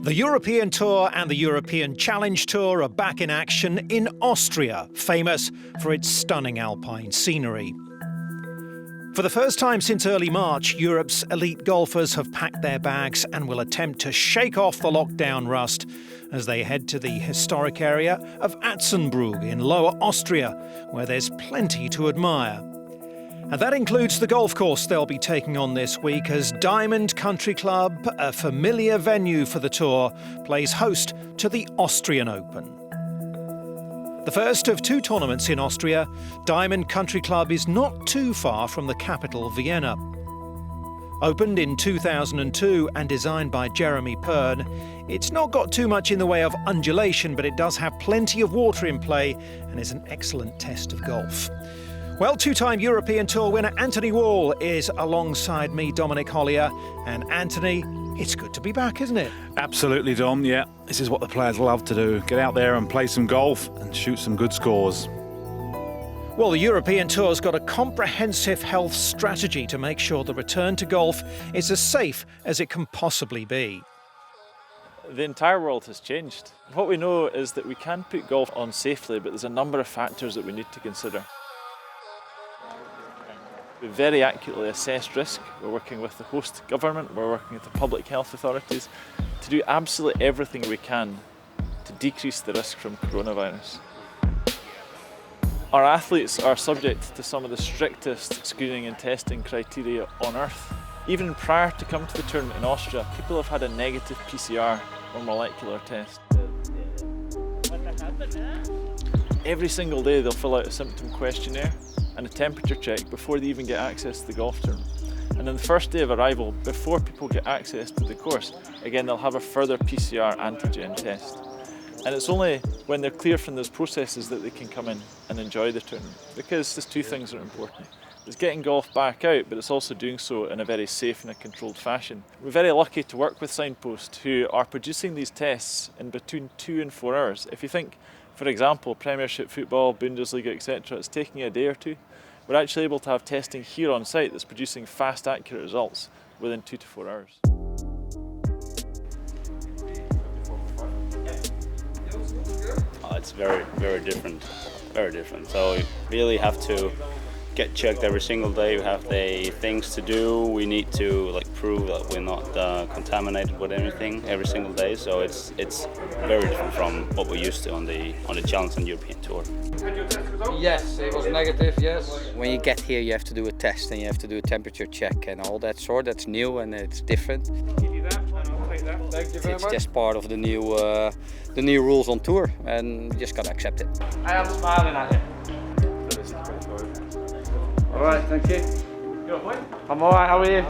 The European Tour and the European Challenge Tour are back in action in Austria, famous for its stunning alpine scenery. For the first time since early March, Europe's elite golfers have packed their bags and will attempt to shake off the lockdown rust as they head to the historic area of Atzenbrug in Lower Austria, where there's plenty to admire. And that includes the golf course they'll be taking on this week as Diamond Country Club, a familiar venue for the tour, plays host to the Austrian Open. The first of two tournaments in Austria, Diamond Country Club is not too far from the capital, Vienna. Opened in 2002 and designed by Jeremy Pern, it's not got too much in the way of undulation, but it does have plenty of water in play and is an excellent test of golf. Well, two-time European Tour winner Anthony Wall is alongside me, Dominic Hollier. And Anthony, it's good to be back, isn't it? Absolutely, Dom, yeah. This is what the players love to do. Get out there and play some golf and shoot some good scores. Well, the European Tour's got a comprehensive health strategy to make sure the return to golf is as safe as it can possibly be. The entire world has changed. What we know is that we can put golf on safely, but there's a number of factors that we need to consider. We very accurately assessed risk. We're working with the host government, we're working with the public health authorities to do absolutely everything we can to decrease the risk from coronavirus. Our athletes are subject to some of the strictest screening and testing criteria on earth. Even prior to coming to the tournament in Austria, people have had a negative PCR or molecular test. Every single day they'll fill out a symptom questionnaire and a temperature check before they even get access to the golf tournament. And on the first day of arrival, before people get access to the course, again they'll have a further PCR antigen test. And it's only when they're clear from those processes that they can come in and enjoy the tournament. Because there's two things that are important. It's getting golf back out, but it's also doing so in a very safe and a controlled fashion. We're very lucky to work with Signpost, who are producing these tests in between 2 and 4 hours. If you think, for example, Premiership football, Bundesliga, etc., it's taking a day or two. We're actually able to have testing here on site that's producing fast, accurate results within 2 to 4 hours. It's very, very different. Very different. So we really have to get checked every single day. We have the things to do. We need to prove that we're not contaminated with anything every single day. So it's very different from what we're used to on the Challenge and European Tour. Yes, it was negative, yes. When you get here, you have to do a test and you have to do a temperature check and all that sort. That's new and it's different. Give you that, and I'll take that. Thank you very much. It's just part of the new rules on tour, and you just gotta accept it. I am smiling at you. All right, thank you. I'm all right. How are you?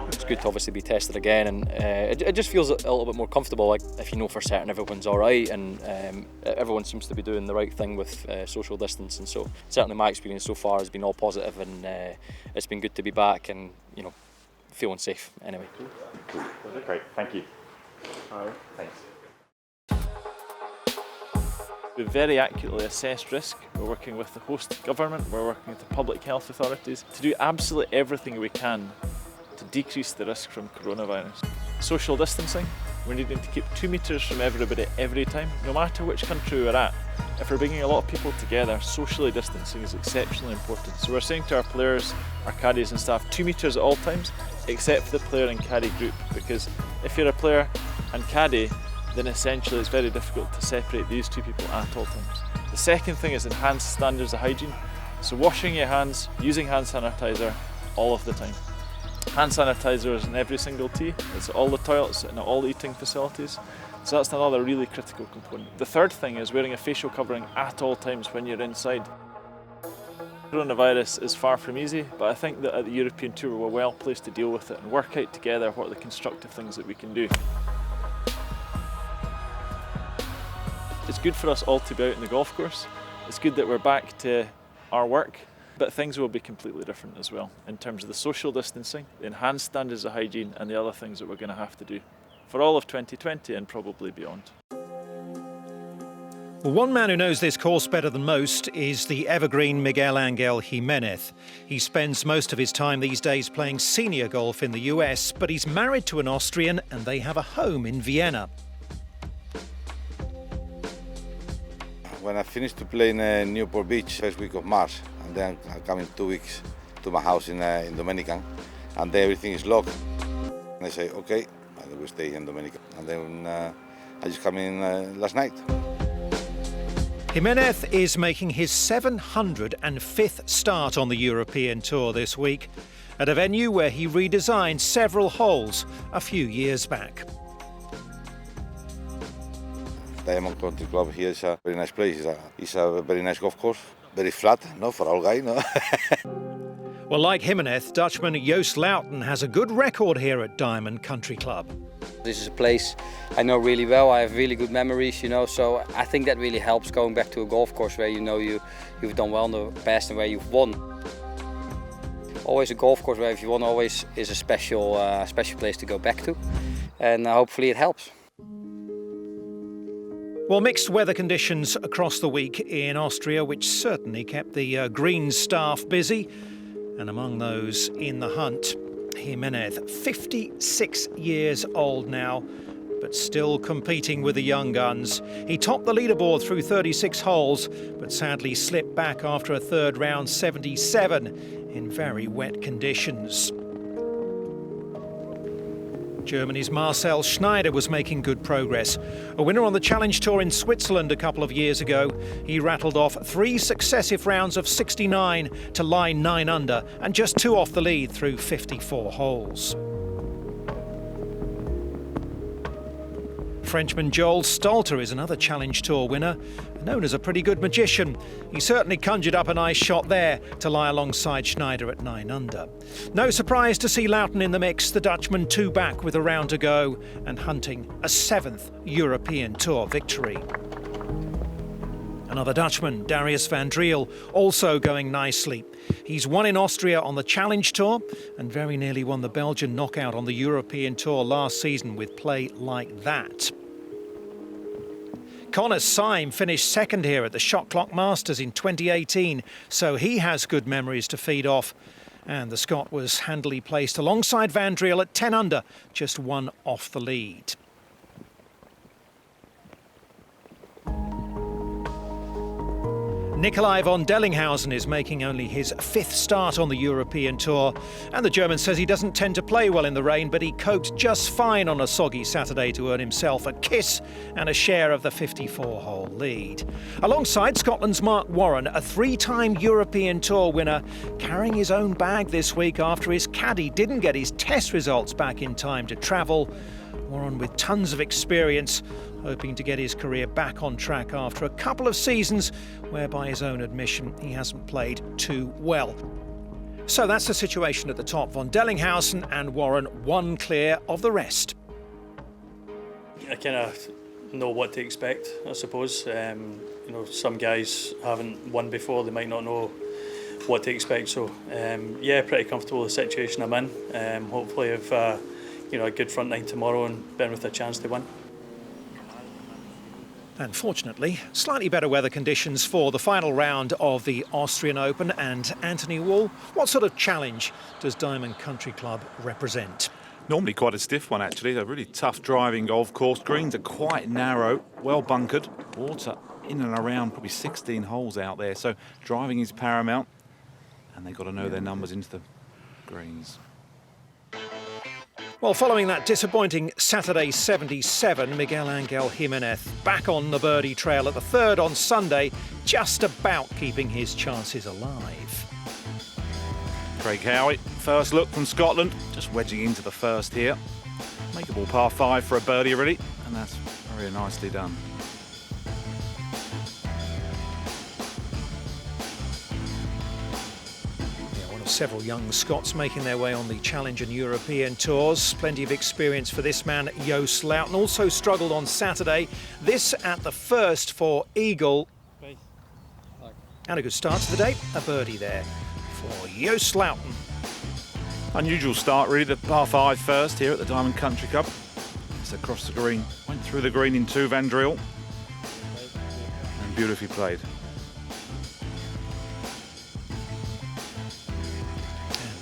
It's good to obviously be tested again, and it just feels a little bit more comfortable. Like if you know for certain everyone's all right, and everyone seems to be doing the right thing with social distance, and so certainly my experience so far has been all positive, and it's been good to be back, and feeling safe anyway. Cool. Great, thank you. All right, thanks. We very accurately assessed risk. We're working with the host government, we're working with the public health authorities to do absolutely everything we can to decrease the risk from coronavirus. Social distancing, we're needing to keep 2 metres from everybody every time, no matter which country we're at. If we're bringing a lot of people together, socially distancing is exceptionally important. So we're saying to our players, our caddies and staff, 2 metres at all times, except for the player and caddy group, because if you're a player and caddy, then essentially it's very difficult to separate these two people at all times. The second thing is enhanced standards of hygiene. So washing your hands, using hand sanitizer all of the time. Hand sanitizer is in every single tee, it's at all the toilets and at all eating facilities. So that's another really critical component. The third thing is wearing a facial covering at all times when you're inside. Coronavirus is far from easy, but I think that at the European Tour we're well placed to deal with it and work out together what are the constructive things that we can do. It's good for us all to be out in the golf course. It's good that we're back to our work, but things will be completely different as well in terms of the social distancing, the enhanced standards of hygiene and the other things that we're going to have to do for all of 2020 and probably beyond. Well, one man who knows this course better than most is the evergreen Miguel Angel Jimenez. He spends most of his time these days playing senior golf in the US, but he's married to an Austrian and they have a home in Vienna. When I finished to play in Newport Beach first week of March, and then I come in 2 weeks to my house in Dominican, and there everything is locked. And I say, okay, I will stay in Dominican. And then I just come in last night. Jimenez is making his 705th start on the European Tour this week at a venue where he redesigned several holes a few years back. Diamond Country Club here is a very nice place. It's a very nice golf course, very flat, no, for all guy, no. Well, like Jimenez, Dutchman Joost Luiten has a good record here at Diamond Country Club. This is a place I know really well. I have really good memories, you know, so I think that really helps going back to a golf course where you know you've done well in the past and where you've won. Always a golf course where if you won always is a special place to go back to, and hopefully it helps. Well, mixed weather conditions across the week in Austria, which certainly kept the Greens staff busy. And among those in the hunt, Jimenez, 56 years old now, but still competing with the young guns. He topped the leaderboard through 36 holes, but sadly slipped back after a third round 77 in very wet conditions. Germany's Marcel Schneider was making good progress. A winner on the Challenge Tour in Switzerland a couple of years ago, he rattled off 3 successive rounds of 69 to lie 9 under and just 2 off the lead through 54 holes. Frenchman Joel Stalter is another Challenge Tour winner, known as a pretty good magician. He certainly conjured up a nice shot there to lie alongside Schneider at 9 under. No surprise to see Luiten in the mix, the Dutchman 2 back with a round to go and hunting a 7th European Tour victory. Another Dutchman, Darius van Driel, also going nicely. He's won in Austria on the Challenge Tour and very nearly won the Belgian knockout on the European Tour last season with play like that. Connor Syme finished second here at the Shot Clock Masters in 2018, so he has good memories to feed off. And the Scot was handily placed alongside Van Driel at 10 under, just 1 off the lead. Nikolai von Dellinghausen is making only his 5th start on the European Tour, and the German says he doesn't tend to play well in the rain, but he coped just fine on a soggy Saturday to earn himself a kiss and a share of the 54-hole lead. Alongside Scotland's Mark Warren, a 3-time European Tour winner, carrying his own bag this week after his caddy didn't get his test results back in time to travel. Warren with tons of experience, hoping to get his career back on track after a couple of seasons where, by his own admission, he hasn't played too well. So that's the situation at the top. Von Dellinghausen and Warren 1 clear of the rest. I kind of know what to expect, I suppose. You know, some guys haven't won before, they might not know what to expect. So, yeah, pretty comfortable with the situation I'm in. Hopefully, if you know, a good front 9 tomorrow and been with a chance to win. And fortunately, slightly better weather conditions for the final round of the Austrian Open. And Anthony Wall, what sort of challenge does Diamond Country Club represent? Normally quite a stiff one, actually. A really tough driving golf course. Greens are quite narrow, well bunkered. Water in and around probably 16 holes out there. So driving is paramount. And they've got to know their numbers into the greens. Well, following that disappointing Saturday 77, Miguel Angel Jimenez back on the birdie trail at the 3rd on Sunday, just about keeping his chances alive. Craig Howie, first look from Scotland, just wedging into the first here. Makeable par 5 for a birdie, really, and that's very nicely done. Several young Scots making their way on the Challenge and European Tours. Plenty of experience for this man, Joost Luiten. Also struggled on Saturday. This at the first for Eagle. And a good start to the day. A birdie there for Joost Luiten. Unusual start, really. The par 5 first here at the Diamond Country Club. It's across the green. Went through the green in 2, Van Driel. beautifully played.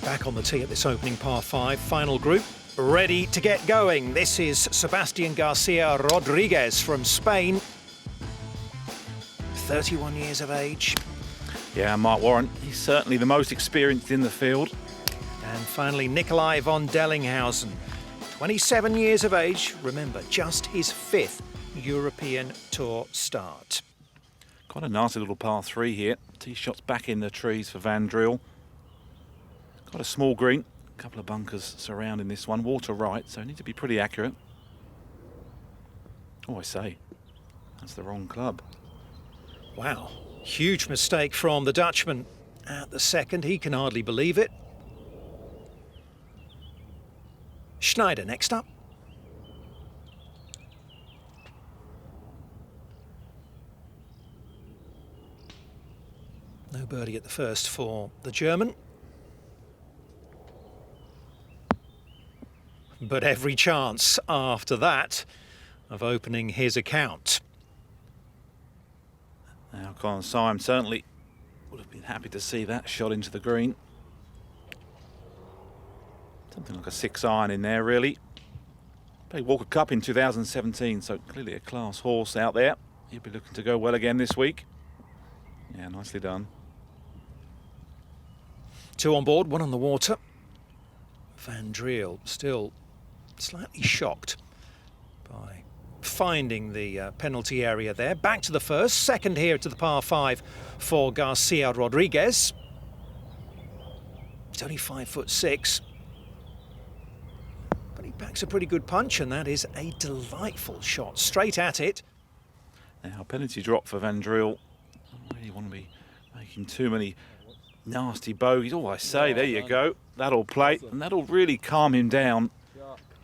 Back on the tee at this opening par 5, final group, ready to get going. This is Sebastian Garcia Rodriguez from Spain, 31 years of age. Yeah, Mark Warren, he's certainly the most experienced in the field. And finally, Nikolai von Dellinghausen, 27 years of age. Remember, just his 5th European Tour start. Quite a nasty little par 3 here. Tee shots back in the trees for Van Driel. Got a small green, a couple of bunkers surrounding this one. Water right, so need to be pretty accurate. Oh, I say, that's the wrong club. Wow, huge mistake from the Dutchman at the second. He can hardly believe it. Schneider next up. No birdie at the first for the German. But every chance after that of opening his account. Now, Colin Syme certainly would have been happy to see that shot into the green. Something like a 6-iron in there, really. Played Walker Cup in 2017, so clearly a class horse out there. He'll be looking to go well again this week. Yeah, nicely done. 2 on board, 1 on the water. Van Driel still slightly shocked by finding the penalty area there. Back to the first, second here to the par 5 for Garcia Rodriguez. He's only 5'6", but he packs a pretty good punch, and that is a delightful shot straight at it. Now, penalty drop for Van Driel. I don't really want to be making too many nasty bogeys. Oh, I say, there you go. That'll play, and that'll really calm him down.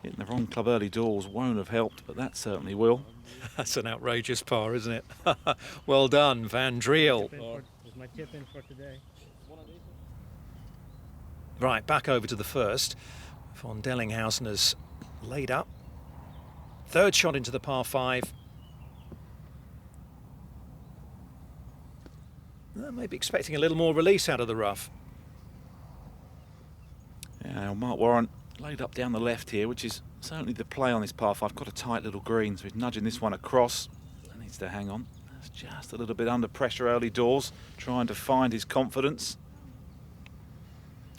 Hitting the wrong club early doors won't have helped, but that certainly will. That's an outrageous par, isn't it? Well done, Van Driel. My tip in for today. Right, back over to the first. Von Dellinghausen has laid up. Third shot into the par 5. Maybe expecting a little more release out of the rough. Yeah, Mark Warren laid up down the left here, which is certainly the play on this par 5. Got a tight little green, so he's nudging this one across. Needs to hang on. That's just a little bit under pressure early doors, trying to find his confidence.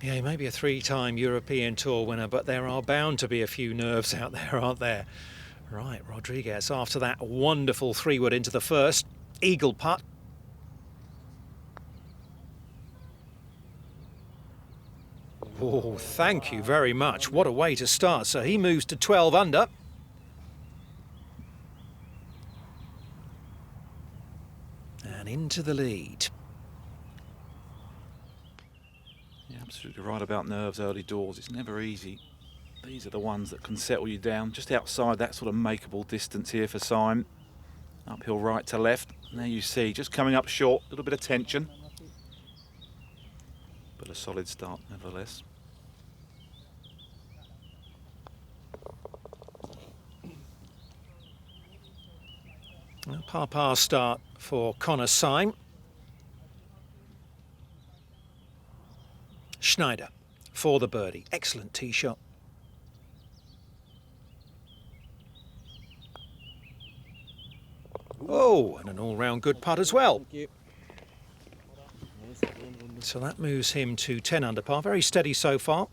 Yeah, he may be a 3-time European Tour winner, but there are bound to be a few nerves out there, aren't there? Right, Rodriguez, after that wonderful 3-wood into the first. Eagle putt. Oh, thank you very much. What a way to start. So he moves to 12 under. And into the lead. You're absolutely right about nerves early doors. It's never easy. These are the ones that can settle you down. Just outside that sort of makeable distance here for Syme. Uphill right to left. And there you see, just coming up short, a little bit of tension. But a solid start nevertheless. A par start for Connor Syme. Schneider for the birdie. Excellent tee shot. Oh, and an all-round good putt as well. So that moves him to 10 under par. Very steady so far.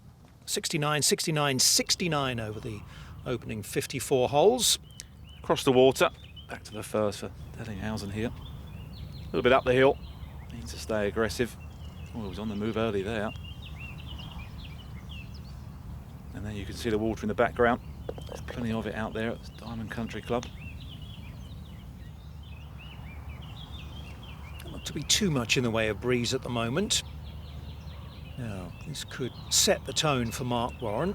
69, 69, 69 over the opening 54 holes. Across the water. Back to the first for Dellinghausen here. A little bit up the hill. Needs to stay aggressive. Oh, he was on the move early there. And then you can see the water in the background. There's plenty of it out there at the Diamond Country Club. Not to be too much in the way of breeze at the moment. Now, this could set the tone for Mark Warren.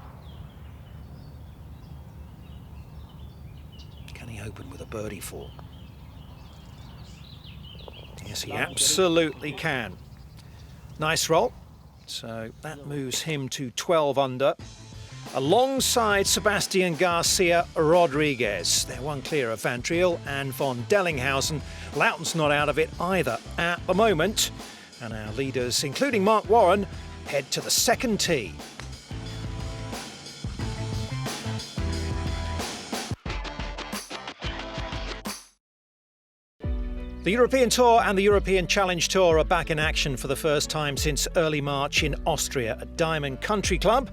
Can he open with a birdie for? Yes, he absolutely can. Nice roll. So that moves him to 12 under. alongside Sebastian Garcia Rodriguez. They're one clear of Van Driel and von Dellinghausen. Loughton's not out of it either at the moment. And our leaders, including Mark Warren, head to the second tee. The European Tour and the European Challenge Tour are back in action for the first time since early March in Austria at Diamond Country Club,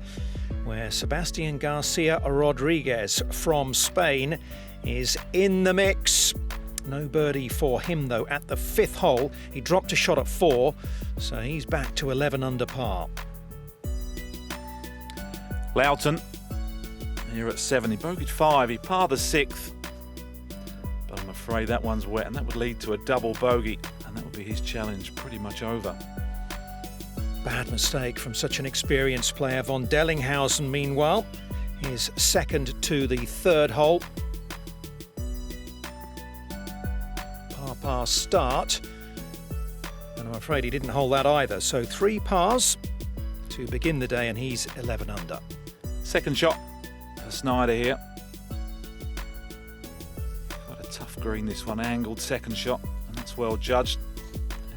where Sebastian Garcia Rodriguez from Spain is in the mix. No birdie for him though at the 5th hole. He dropped a shot at 4, so he's back to 11 under par. Loughton here at 7. He bogeyed 5. He parred the 6th. But I'm afraid that one's wet, and that would lead to a double bogey, and that would be his challenge pretty much over. Bad mistake from such an experienced player. Von Dellinghausen, meanwhile, is second to the 3rd hole. Par start, and I'm afraid he didn't hold that either. So 3 pars to begin the day, and he's 11 under. Second shot for Snyder here. Quite a tough green this one, angled second shot, and that's well judged.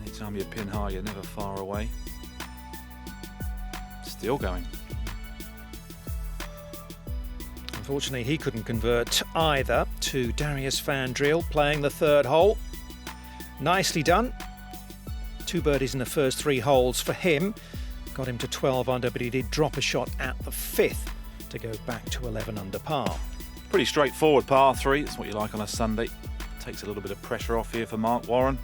Anytime you pin high, you're never far away. Still going. Unfortunately, he couldn't convert either to Darius Van Driel playing the 3rd hole. Nicely done. 2 birdies in the first 3 holes for him. Got him to 12 under, but he did drop a shot at the 5th to go back to 11 under par. Pretty straightforward par 3. That's what you like on a Sunday. Takes a little bit of pressure off here for Mark Warren.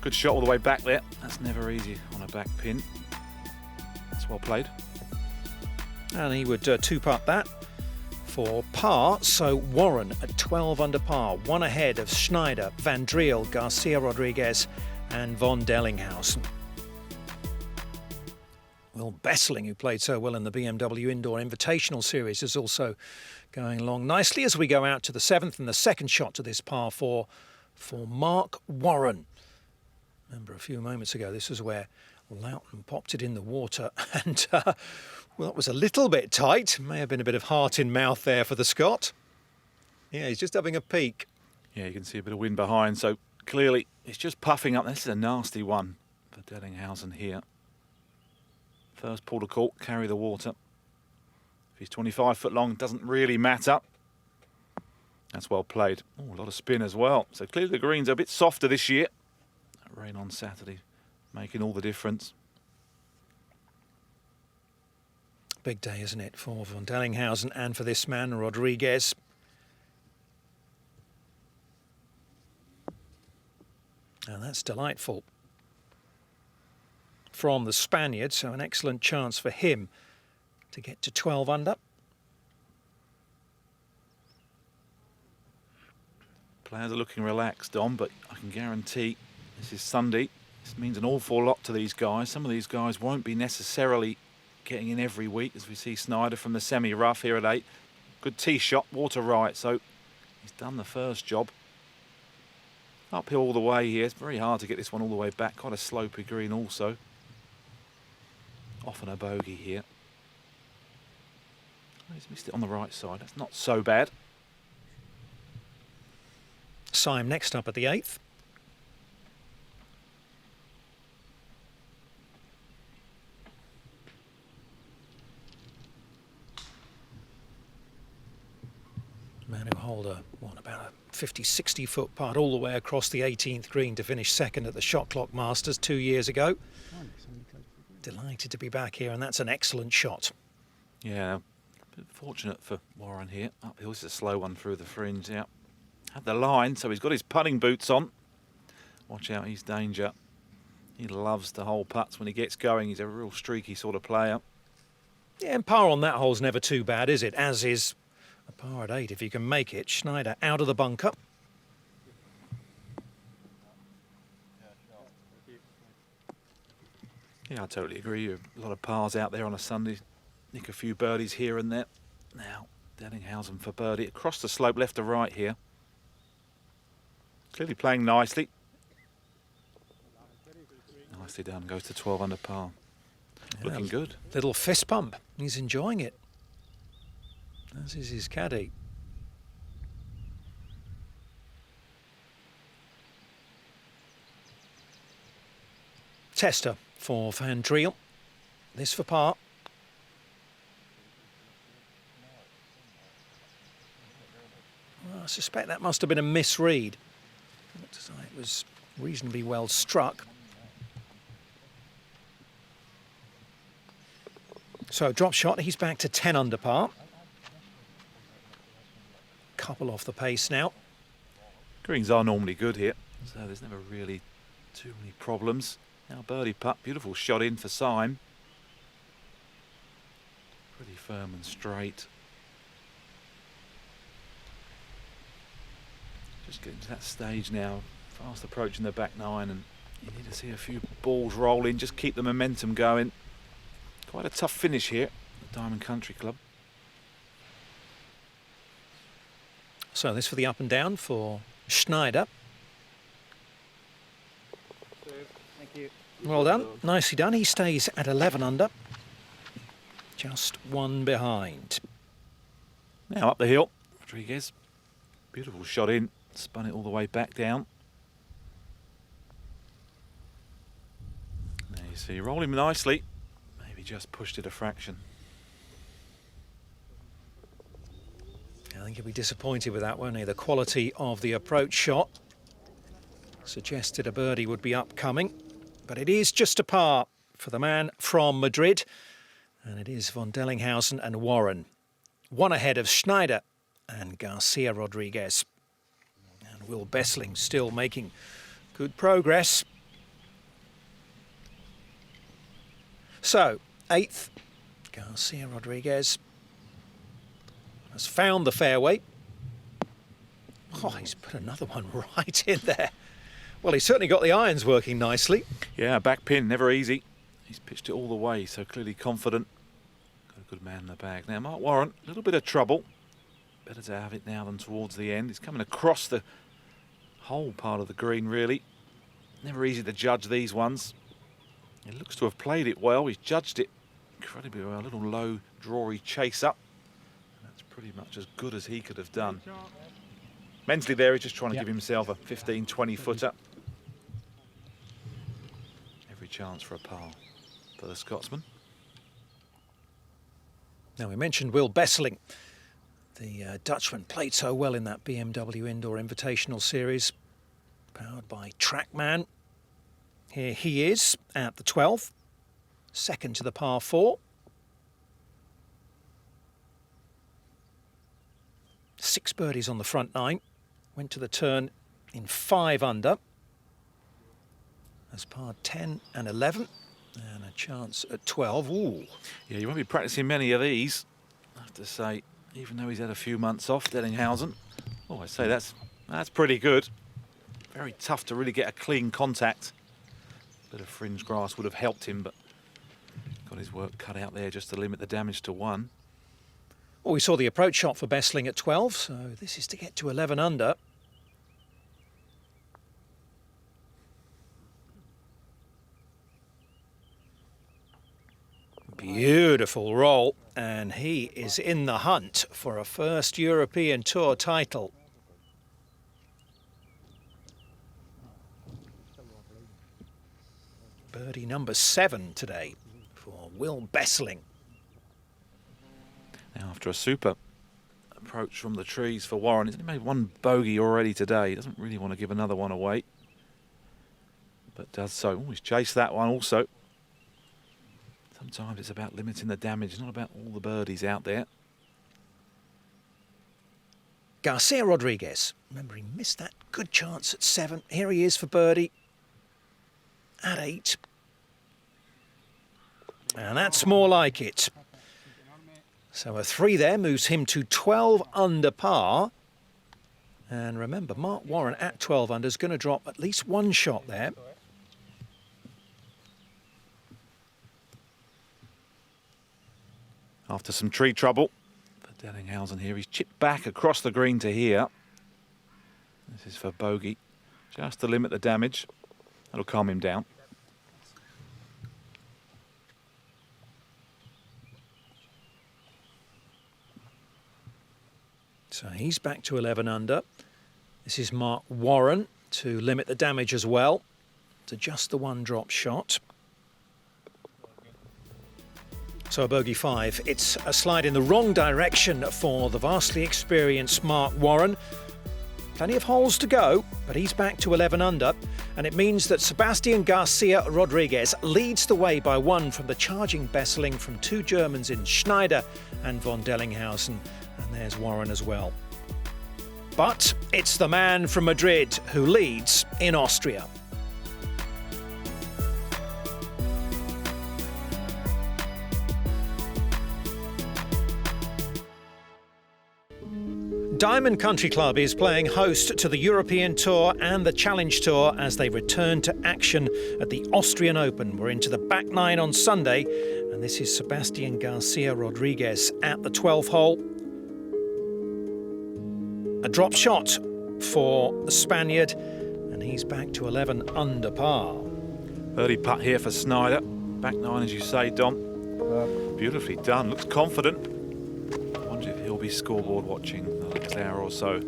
Good shot all the way back there. That's never easy on a back pin. That's well played. And he would 2-putt that for par, so Warren at 12 under par, 1 ahead of Schneider, Van Driel, Garcia Rodriguez and von Dellinghausen. Will Besseling, who played so well in the BMW Indoor Invitational Series, is also going along nicely as we go out to the 7th and the second shot to this par 4 for Mark Warren. Remember a few moments ago, this was where Loughton popped it in the water and well, it was a little bit tight. May have been a bit of heart in mouth there for the Scot. Yeah, he's just having a peek. Yeah, you can see a bit of wind behind, so clearly it's just puffing up. This is a nasty one for Dellinghausen here. First port of call, carry the water. If he's 25 foot long, doesn't really matter. That's well played. Oh, a lot of spin as well. So clearly the greens are a bit softer this year. That rain on Saturday making all the difference. Big day, isn't it, for von Dellinghausen and for this man, Rodriguez. And that's delightful from the Spaniard, so an excellent chance for him to get to 12 under. Players are looking relaxed, Dom, but I can guarantee this is Sunday. This means an awful lot to these guys. Some of these guys won't be necessarily getting in every week, as we see Snyder from the semi-rough here at 8. Good tee shot, water right, so he's done the first job. Uphill all the way here. It's very hard to get this one all the way back. Quite a slopey green also. Often a bogey here. He's missed it on the right side. That's not so bad. Syme next up at the 8th. Man who hold about a 50-60 foot putt all the way across the 18th green to finish second at the Shot Clock Masters 2 years ago. Delighted to be back here, and that's an excellent shot. Yeah, a bit fortunate for Warren here. Uphill, this is a slow one through the fringe. Yeah, had the line, so he's got his putting boots on. Watch out, he's danger. He loves to hold putts when he gets going. He's a real streaky sort of player. Yeah, and par on that hole's never too bad, is it? As is a par at 8 if you can make it. Schneider out of the bunker. Yeah, I totally agree. A lot of pars out there on a Sunday. Nick a few birdies here and there. Now, Dellinghausen for birdie. Across the slope, left to right here. Clearly playing nicely. Nicely done. Goes to 12 under par. Looking good. Little fist pump. He's enjoying it. As is his caddy. Tester for Van Driel. This for par. Well, I suspect that must have been a misread. Looks like it was reasonably well struck. So drop shot, he's back to 10 under par. Couple off the pace now. Greens are normally good here, so there's never really too many problems. Now birdie putt, beautiful shot in for Syme. Pretty firm and straight. Just getting to that stage now, fast approaching the back nine, and you need to see a few balls roll in, just keep the momentum going. Quite a tough finish here at Diamond Country Club. So this for the up and down for Schneider. Thank you. Well done, nicely done. He stays at 11 under. Just one behind. Now up the hill, Rodriguez. Beautiful shot in, spun it all the way back down. There you see, rolling nicely. Maybe just pushed it a fraction. I think he'll be disappointed with that, won't he? The quality of the approach shot suggested a birdie would be upcoming, but it is just a par for the man from Madrid, and it is von Dellinghausen and Warren. One ahead of Schneider and Garcia Rodriguez. And Will Bessling still making good progress. So, 8th, Garcia Rodriguez has found the fairway. Oh, he's put another one right in there. Well, he's certainly got the irons working nicely. Yeah, back pin, never easy. He's pitched it all the way, so clearly confident. Got a good man in the bag. Now, Mark Warren, a little bit of trouble. Better to have it now than towards the end. He's coming across the whole part of the green, really. Never easy to judge these ones. He looks to have played it well. He's judged it incredibly well. A little low, drawy chase up. That's pretty much as good as he could have done. Mentally there, he's just trying to give himself a 15, 20 footer. Every chance for a par for the Scotsman. Now, we mentioned Will Bessling. The Dutchman played so well in that BMW Indoor Invitational Series, powered by Trackman. Here he is at the 12th, second to the par 4. 6 birdies on the front 9. Went to the turn in 5 under. As par 10 and 11. And a chance at 12. Ooh. Yeah, you won't be practicing many of these, I have to say, even though he's had a few months off, Dellinghausen. Oh, I say that's pretty good. Very tough to really get a clean contact. A bit of fringe grass would have helped him, but got his work cut out there just to limit the damage to 1. Well, we saw the approach shot for Bessling at 12, so this is to get to 11 under. Beautiful roll, and he is in the hunt for a first European Tour title. Birdie number 7 today for Will Bessling. Now, after a super approach from the trees for Warren, he's only made 1 bogey already today. He doesn't really want to give another one away, but does so. Oh, he's chased that one also. Sometimes it's about limiting the damage, not about all the birdies out there. Garcia Rodriguez. Remember, he missed that good chance at 7. Here he is for birdie at 8. And that's more like it. So a 3 there moves him to 12 under par. And remember, Mark Warren at 12 under is going to drop at least 1 shot there. After some tree trouble for Dellinghausen here, he's chipped back across the green to here. This is for bogey, just to limit the damage. That'll calm him down. So he's back to 11 under. This is Mark Warren to limit the damage as well, to just the one drop shot. So a bogey 5. It's a slide in the wrong direction for the vastly experienced Mark Warren. Plenty of holes to go, but he's back to 11 under, and it means that Sebastian Garcia Rodriguez leads the way by 1 from the charging Besseling from 2 Germans in Schneider and von Dellinghausen, and there's Warren as well. But it's the man from Madrid who leads in Austria. Diamond Country Club is playing host to the European Tour and the Challenge Tour as they return to action at the Austrian Open. We're into the back 9 on Sunday, and this is Sebastian Garcia Rodriguez at the 12th hole. A drop shot for the Spaniard, and he's back to 11 under par. Birdie putt here for Snyder. Back 9, as you say, Dom. Beautifully done. Looks confident. I wonder if he'll be scoreboard watching the next hour or so.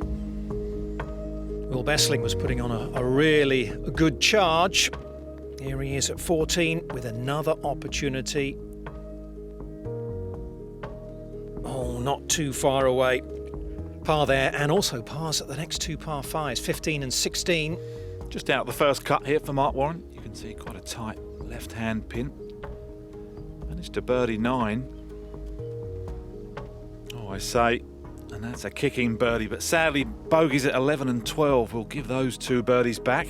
Will Besseling was putting on a really good charge. Here he is at 14 with another opportunity. Oh, not too far away. Par there, and also pars at the next 2 par 5s, 15 and 16. Just out the first cut here for Mark Warren. You can see quite a tight left-hand pin. Managed to birdie 9. Oh, I say, and that's a kicking birdie, but sadly bogeys at 11 and 12 will give those 2 birdies back.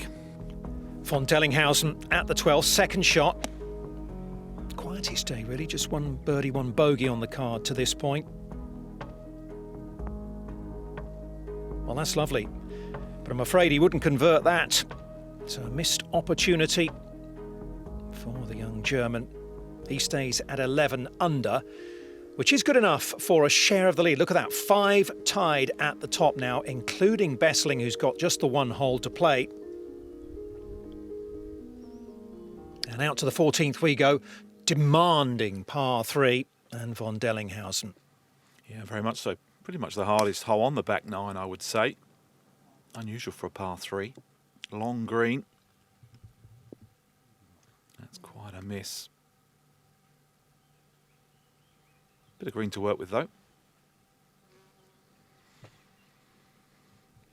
Von Dellinghausen at the 12th, second shot. Quietest day really, just 1 birdie, 1 bogey on the card to this point. Well, that's lovely, but I'm afraid he wouldn't convert that. So a missed opportunity for the young German. He stays at 11 under, which is good enough for a share of the lead. Look at that, 5 tied at the top now, including Besseling, who's got just the 1 hole to play. And out to the 14th we go, demanding par 3, and von Dellinghausen. Yeah, very much so. Pretty much the hardest hole on the back 9, I would say. Unusual for a par 3. Long green. That's quite a miss. Bit of green to work with, though.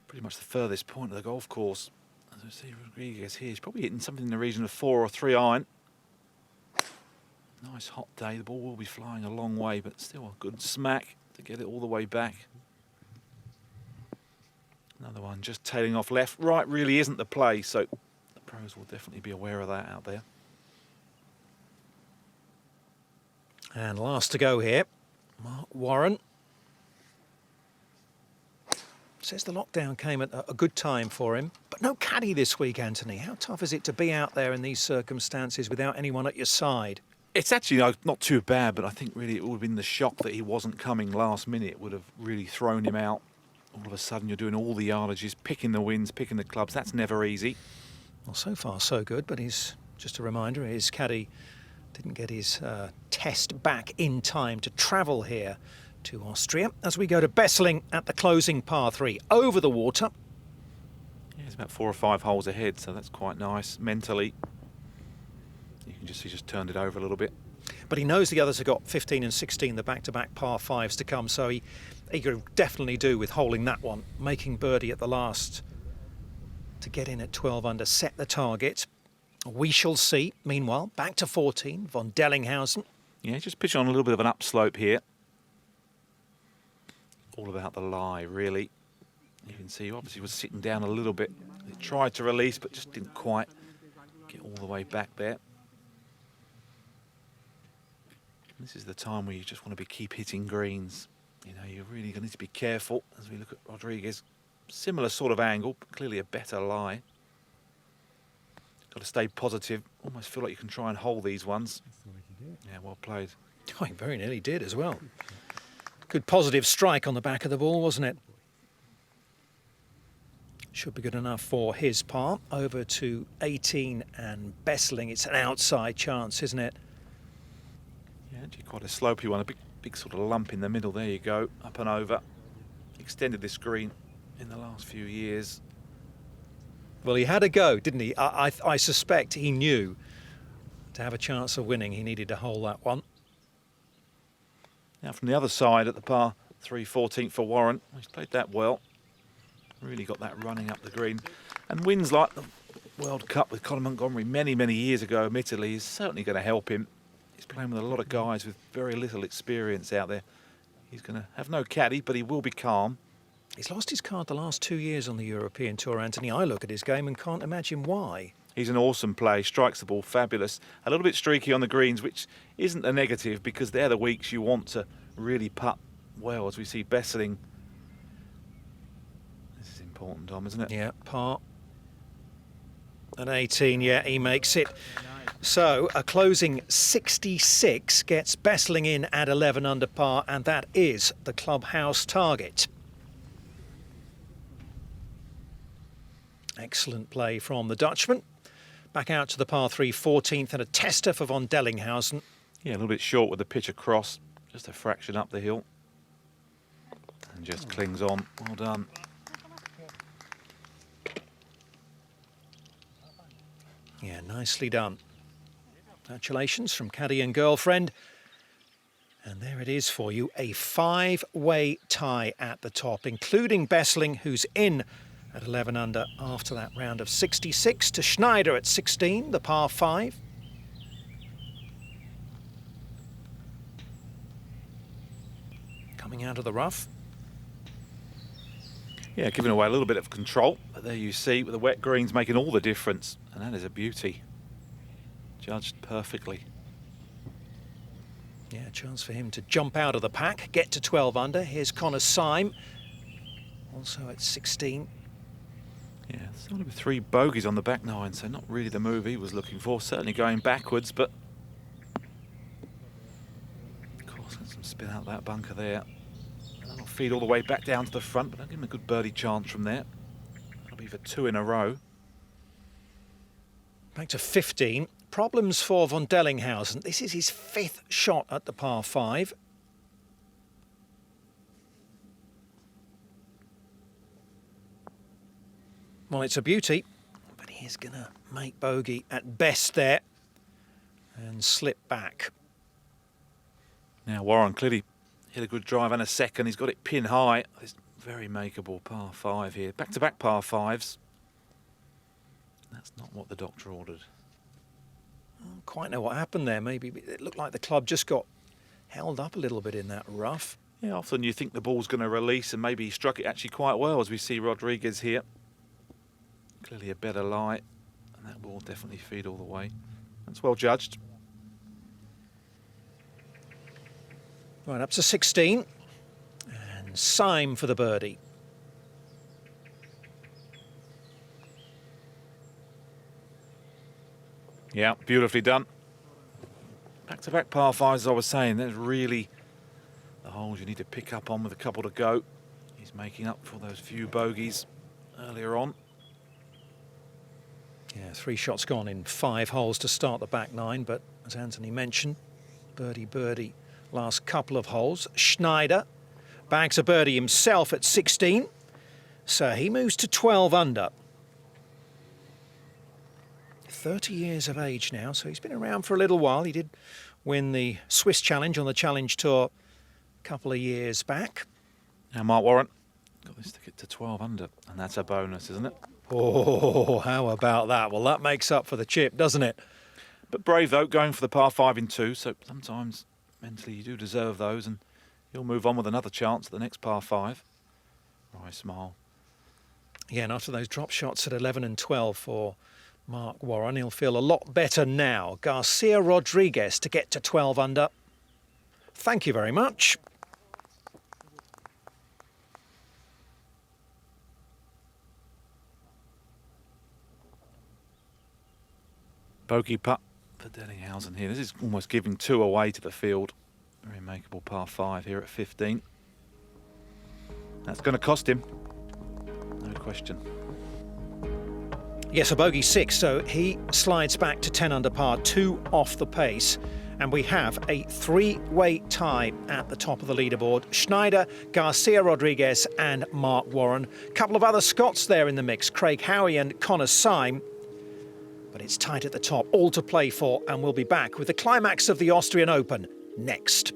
Pretty much the furthest point of the golf course. As I see Rodriguez here, he's probably hitting something in the region of 4 or 3 iron. Nice hot day. The ball will be flying a long way, but still a good smack to get it all the way back. Another one just tailing off left. Right really isn't the play, so the pros will definitely be aware of that out there. And last to go here, Mark Warren. Says the lockdown came at a good time for him, but no caddy this week, Anthony. How tough is it to be out there in these circumstances without anyone at your side? It's actually not too bad, but I think really it would have been the shock that he wasn't coming last minute. It would have really thrown him out. All of a sudden you're doing all the yardages, picking the wins, picking the clubs. That's never easy. Well, so far so good, but just a reminder, his caddy didn't get his test back in time to travel here to Austria. As we go to Besseling at the closing par 3, over the water. Yeah, it's about 4 or 5 holes ahead, so that's quite nice mentally. You can just see just turned it over a little bit. But he knows the others have got 15 and 16, the back-to-back par 5s to come, so he could definitely do with holding that one, making birdie at the last to get in at 12 under, set the target. We shall see. Meanwhile, back to 14, von Dellinghausen. Yeah, just pitching on a little bit of an upslope here. All about the lie, really. You can see he obviously was sitting down a little bit. He tried to release, but just didn't quite get all the way back there. This is the time where you just want to keep hitting greens. You know, you're really going to need to be careful as we look at Rodriguez. Similar sort of angle, but clearly a better lie. Got to stay positive. Almost feel like you can try and hold these ones. Yeah, well played. Oh, he very nearly did as well. Good positive strike on the back of the ball, wasn't it? Should be good enough for his par. Over to 18 and Besseling. It's an outside chance, isn't it? Yeah, actually quite a slopey one. A big sort of lump in the middle. There you go. Up and over. extended this green in the last few years. Well, he had a go, didn't he? I suspect he knew to have a chance of winning, he needed to hold that one. Now from the other side at the par 3 14th for Warren. He's played that well. Really got that running up the green. And wins like the World Cup with Colin Montgomery many years ago, admittedly, is certainly going to help him. He's playing with a lot of guys with very little experience out there. He's going to have no caddy, but he will be calm. He's lost his card the last 2 years on the European Tour, Anthony. I look at his game and can't imagine why. He's an awesome play, strikes the ball fabulous. A little bit streaky on the greens, which isn't a negative because they're the weeks you want to really putt well, as we see Besseling. This is important, Dom, isn't it? Yeah, par. An 18, yeah, he makes it. So a closing 66 gets Besseling in at 11 under par, and that is the clubhouse target. Excellent play from the Dutchman. Back out to the par 3 14th and a tester for von Dellinghausen. Yeah, a little bit short with the pitch across, just a fraction up the hill. And just clings on. Well done. Yeah, nicely done. Congratulations from caddy and girlfriend. And there it is for you, a 5-way tie at the top, including Besseling, who's in at 11 under after that round of 66, to Schneider at 16, the par 5. Coming out of the rough. Yeah, giving away a little bit of control, but there you see, with the wet greens making all the difference, and that is a beauty. Judged perfectly. Yeah, a chance for him to jump out of the pack, get to 12 under. Here's Connor Syme, also at 16. Yeah, it's only with 3 bogeys on the back 9, so not really the move he was looking for. Certainly going backwards, but of course, got some spin out that bunker there. That'll feed all the way back down to the front, but I'll give him a good birdie chance from there. That'll be for 2 in a row. Back to 15. Problems for von Dellinghausen. This is his 5th shot at the par 5. Well, it's a beauty, but he's going to make bogey at best there and slip back. Now Warren clearly hit a good drive and a second. He's got it pin high. It's very makeable par 5 here. Back-to-back par 5s. That's not what the doctor ordered. I don't quite know what happened there. Maybe it looked like the club just got held up a little bit in that rough. Yeah, often you think the ball's going to release, and maybe he struck it actually quite well, as we see Rodriguez here. Clearly a better lie, and that will definitely feed all the way. That's well judged. Right, up to 16. And Syme for the birdie. Yeah, beautifully done. Back-to-back par 5s, as I was saying, there's really the holes you need to pick up on with a couple to go. He's making up for those few bogeys earlier on. Yeah, 3 shots gone in 5 holes to start the back 9, but as Anthony mentioned, birdie last couple of holes. Schneider bags a birdie himself at 16, so he moves to 12 under. 30 years of age now, so he's been around for a little while. He did win the Swiss Challenge on the Challenge Tour a couple of years back. Now Mark Warren got this to get to 12 under, and that's a bonus, isn't it? Oh, how about that? Well, that makes up for the chip, doesn't it? But brave, though, going for the par 5 in 2, so sometimes mentally you do deserve those, and he'll move on with another chance at the next par 5. I smile. Yeah, and after those drop shots at 11 and 12 for Mark Warren, he'll feel a lot better now. Garcia Rodriguez to get to 12 under. Thank you very much. Bogey putt for Dellinghausen here. This is almost giving 2 away to the field. Very makeable par 5 here at 15. That's going to cost him. No question. Yes, a bogey 6, so he slides back to 10 under par, 2 off the pace. And we have a three-way tie at the top of the leaderboard. Schneider, Garcia Rodriguez and Mark Warren. A couple of other Scots there in the mix, Craig Howie and Connor Syme. But it's tight at the top, all to play for, and we'll be back with the climax of the Austrian Open next.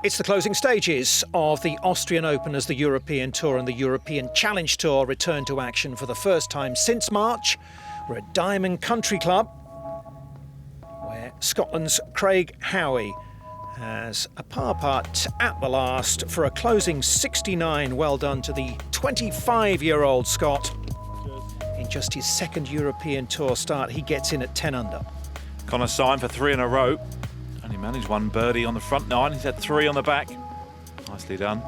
It's the closing stages of the Austrian Open as the European Tour and the European Challenge Tour return to action for the first time since March. We're at Diamond Country Club, where Scotland's Craig Howie has a par putt at the last for a closing 69. Well done to the 25-year-old Scot. In just his second European Tour start, he gets in at 10 under. Connor Syme for 3 in a row. Only managed one birdie on the front 9. He's had 3 on the back. Nicely done.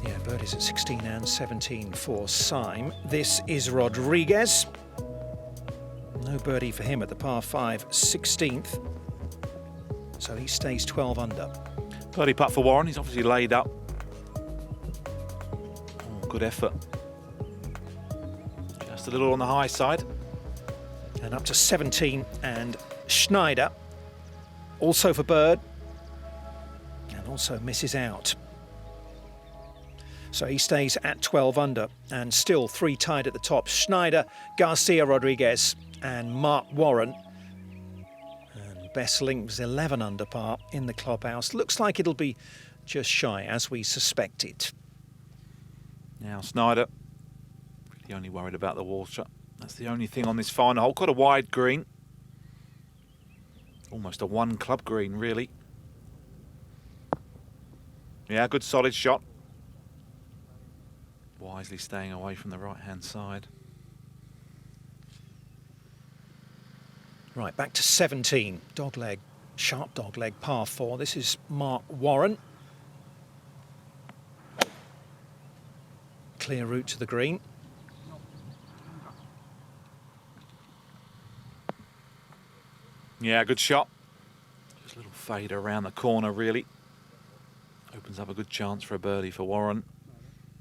Yeah, birdies at 16 and 17 for Syme. This is Rodriguez. No birdie for him at the par 5, 16th. So he stays 12 under. Birdie putt for Warren. He's obviously laid up. Oh, good effort. Just a little on the high side. And up to 17, and Schneider also for bird and also misses out. So he stays at 12 under and still 3 tied at the top. Schneider, Garcia Rodriguez and Mark Warren. And Bessling was 11 under par in the clubhouse. Looks like it'll be just shy as we suspected. Now Schneider, really only worried about the water. That's the only thing on this final hole. Quite a wide green. Almost a 1 club green, really. Yeah, good solid shot. Wisely staying away from the right-hand side. Right, back to 17. Dogleg, sharp dogleg, par 4. This is Mark Warren. Clear route to the green. Yeah, good shot. Just a little fade around the corner, really. Opens up a good chance for a birdie for Warren.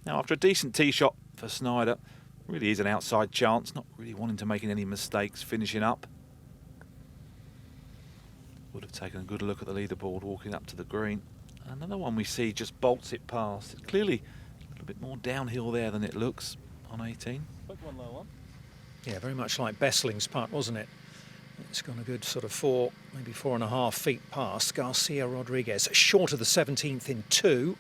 Now, after a decent tee shot for Schneider, really is an outside chance, not really wanting to make any mistakes finishing up. Would have taken a good look at the leaderboard walking up to the green. Another one we see just bolts it past. It's clearly a little bit more downhill there than it looks on 18. Yeah, very much like Bessling's putt, wasn't it? It's gone a good sort of 4, maybe 4.5 feet past. Garcia Rodriguez, short of the 17th in 2.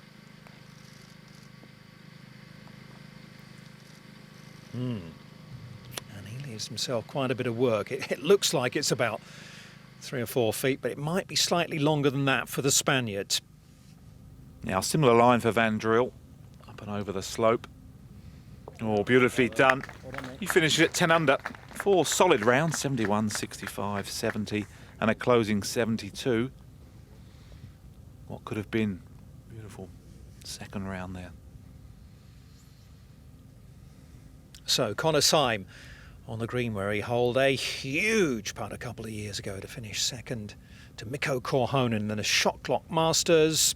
And he leaves himself quite a bit of work. It looks like it's about 3 or 4 feet, but it might be slightly longer than that for the Spaniard. Now, similar line for Van Driel, up and over the slope. Oh, beautifully done. He finishes at 10 under. 4 solid rounds, 71, 65, 70, and a closing 72. What could have been a beautiful second round there. So Connor Syme on the green where he holed a huge putt a couple of years ago to finish second to Mikko Korhonen, and then a shot clock Masters.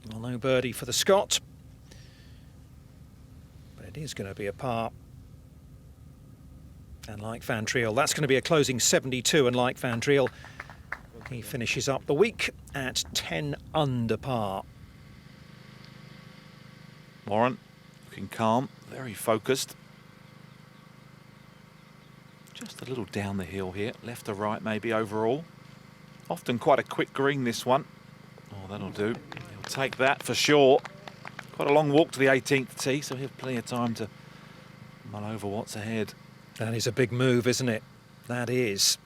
Well, no birdie for the Scot, but it is going to be a par. And like Van Driel, that's going to be a closing 72, and like Van Driel, he finishes up the week at 10 under par. Warren looking calm, very focused. Just a little down the hill here, left to right maybe overall. Often quite a quick green, this one. Oh, that'll do. He'll take that for sure. Quite a long walk to the 18th tee, so he'll have plenty of time to mull over what's ahead. That is a big move, isn't it? That is.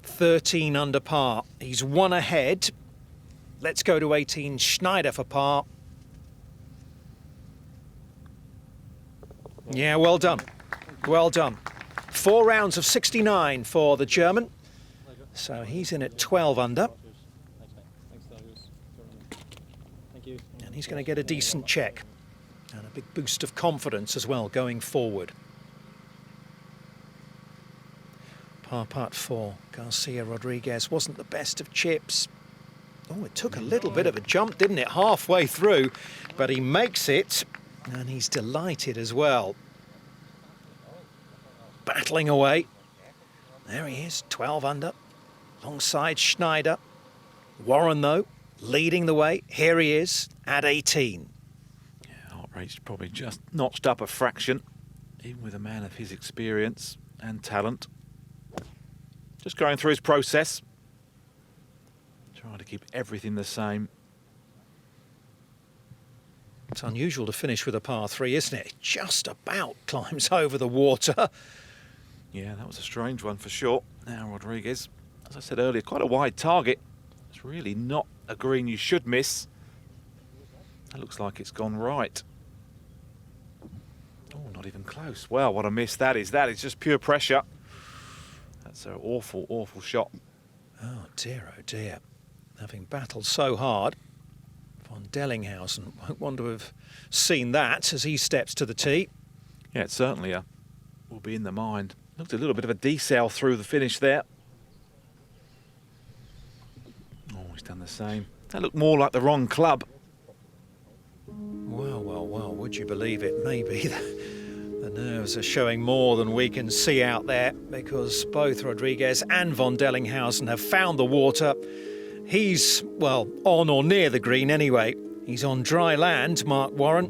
13 under par. He's 1 ahead. Let's go to 18. Schneider for par. Yeah, well done. Well done. 4 rounds of 69 for the German. So he's in at 12 under. And he's going to get a decent check. And a big boost of confidence as well going forward. Par putt for Garcia Rodriguez. Wasn't the best of chips. Oh, it took a little bit of a jump, didn't it, halfway through, but he makes it, and he's delighted as well. Battling away. There he is, 12 under, alongside Schneider. Warren, though, leading the way. Here he is at 18. Yeah, heart rate's probably just notched up a fraction, even with a man of his experience and talent. Just going through his process. Trying to keep everything the same. It's unusual to finish with a par 3, isn't it? It just about climbs over the water. Yeah, that was a strange one for sure. Now Rodriguez, as I said earlier, quite a wide target. It's really not a green you should miss. That looks like it's gone right. Oh, not even close. Well, what a miss that is. That is just pure pressure. That's an awful, awful shot. Oh dear, oh dear. Having battled so hard, von Dellinghausen won't want to have seen that as he steps to the tee. Yeah, it certainly will be in the mind. Looked a little bit of a decel through the finish there. Oh, he's done the same. That looked more like the wrong club. Well, well, well, would you believe it? Maybe the nerves are showing more than we can see out there, because both Rodriguez and von Dellinghausen have found the water. He's, well, on or near the green anyway. He's on dry land, Mark Warren,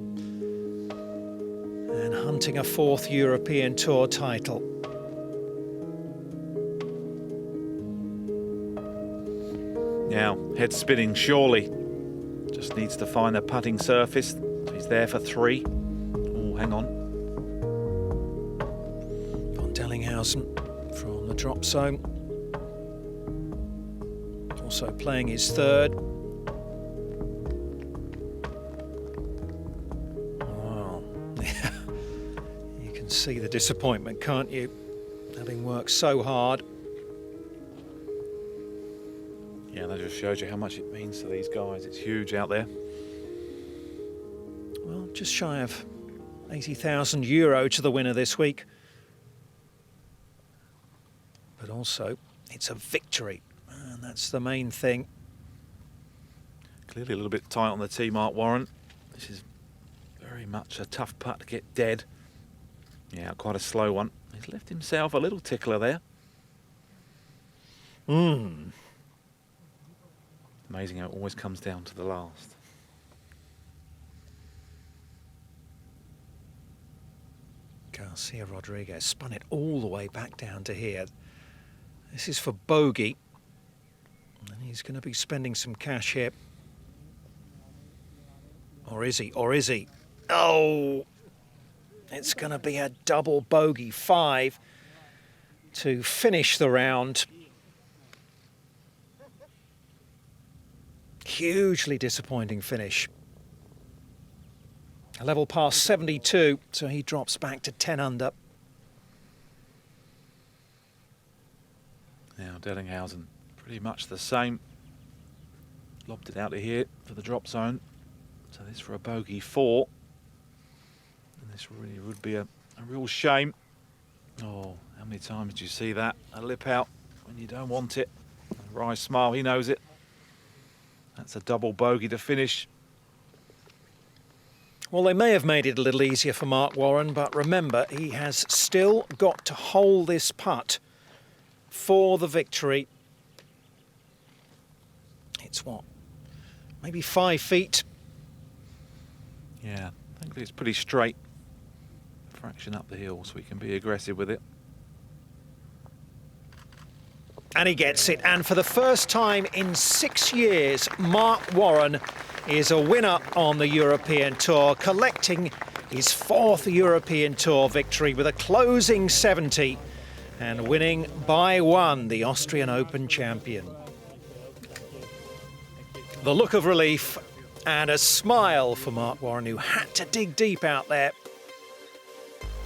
and hunting a 4th European Tour title. Now, head spinning surely. Just needs to find a putting surface. He's there for 3. Oh, hang on. Von Dellinghausen from the drop zone. Also playing his 3rd. Wow. You can see the disappointment, can't you? Having worked so hard. Yeah, that just shows you how much it means to these guys. It's huge out there. Well, just shy of €80,000 to the winner this week. But also, it's a victory. And that's the main thing. Clearly a little bit tight on the tee, Mark Warren. This is very much a tough putt to get dead. Yeah, quite a slow one. He's left himself a little tickler there. Amazing how it always comes down to the last. Garcia Rodriguez spun it all the way back down to here. This is for bogey. And he's going to be spending some cash here. Or is he? Or is he? Oh! It's going to be a double bogey 5 to finish the round. Hugely disappointing finish. A level past 72, so he drops back to 10 under. Now Dellinghausen, pretty much the same. Lobbed it out of here for the drop zone. So this for a bogey 4. And this really would be a real shame. Oh, how many times do you see that? A lip out when you don't want it. A wry smile, he knows it. That's a double bogey to finish. Well, they may have made it a little easier for Mark Warren, but remember, he has still got to hold this putt for the victory. It's what? Maybe 5 feet? Yeah, thankfully it's pretty straight. A fraction up the hill, so he can be aggressive with it. And he gets it, and for the first time in 6 years, Mark Warren is a winner on the European Tour, collecting his 4th European Tour victory with a closing 70 and winning by 1 the Austrian Open champion. The look of relief and a smile for Mark Warren, who had to dig deep out there.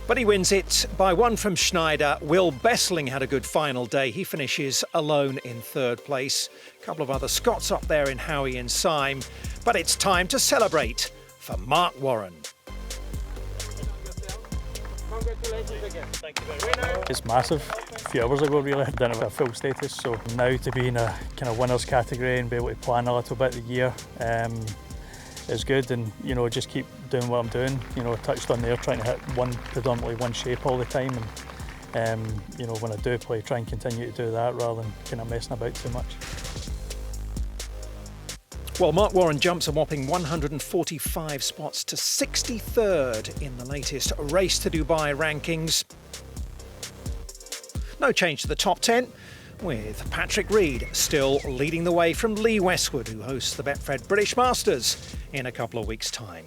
But he wins it by 1 from Schneider. Will Besseling had a good final day. He finishes alone in 3rd place. A couple of other Scots up there in Howie and Syme. But it's time to celebrate for Mark Warren. It's massive. few hours ago really. I didn't have a full status, so now to be in a kind of winners category and be able to plan a little bit of the year is good, and you know, just keep doing what I'm doing. You know, I touched on there trying to hit predominantly one shape all the time, and you know, when I do play, try and continue to do that rather than kind of messing about too much. Well, Mark Warren jumps a whopping 145 spots to 63rd in the latest Race to Dubai rankings. No change to the top 10, with Patrick Reed still leading the way from Lee Westwood, who hosts the Betfred British Masters in a couple of weeks' time.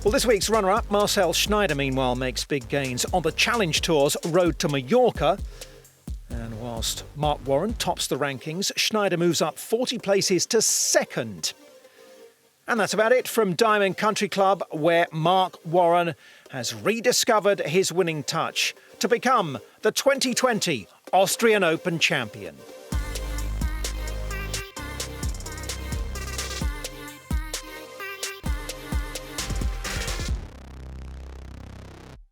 Well, this week's runner-up, Marcel Schneider, meanwhile, makes big gains on the Challenge Tour's Road to Mallorca. And whilst Mark Warren tops the rankings, Schneider moves up 40 places to second. And that's about it from Diamond Country Club, where Mark Warren has rediscovered his winning touch to become the 2020 Austrian Open champion.